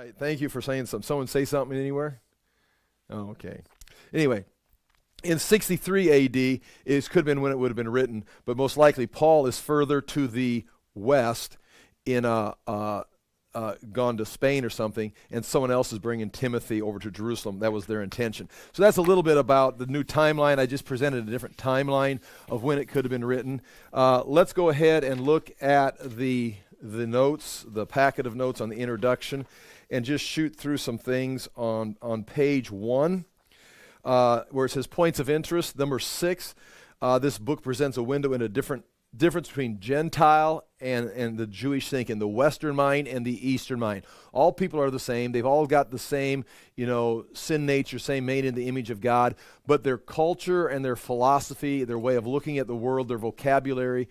right. Thank you for saying something. Someone say something anywhere? Oh, okay. Anyway, in 63 AD, it could have been when it would have been written, but most likely Paul is further to the west in gone to Spain or something, and someone else is bringing Timothy over to Jerusalem. That was their intention. So that's a little bit about the new timeline. I just presented a different timeline of when it could have been written. Let's go ahead and look at the notes, the packet of notes on the introduction, and just shoot through some things on page 1, where it says points of interest. Number 6, this book presents a window into difference between Gentile and the Jewish thinking, the Western mind and the Eastern mind. All people are the same. They've all got the same, sin nature, same made in the image of God, but their culture and their philosophy, their way of looking at the world, their vocabulary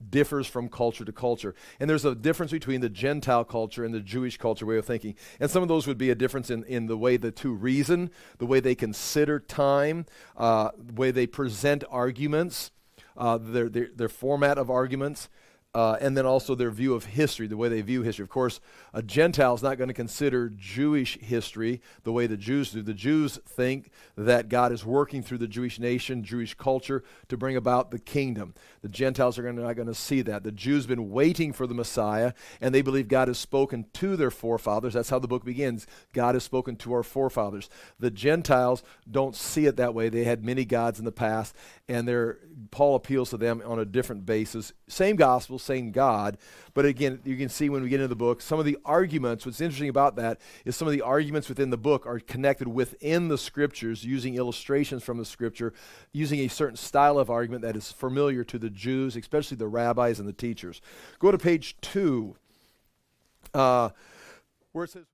differs from culture to culture. And there's a difference between the Gentile culture and the Jewish culture way of thinking. And some of those would be a difference in the way the two reason, the way they consider time, the way they present arguments, their format of arguments, and then also their view of history, the way they view history. Of course, a Gentile is not going to consider Jewish history the way the Jews do. The Jews think that God is working through the Jewish nation, Jewish culture, to bring about the kingdom. The Gentiles are not going to see that. The Jews have been waiting for the Messiah, and they believe God has spoken to their forefathers. That's how the book begins. God has spoken to our forefathers. The Gentiles don't see it that way. They had many gods in the past, and Paul appeals to them on a different basis. Same gospel, same God, but again, you can see when we get into the book, some of the arguments, what's interesting about that is some of the arguments within the book are connected within the scriptures, using illustrations from the scripture, using a certain style of argument that is familiar to the Jews, especially the rabbis and the teachers. Go to page 2, where it says,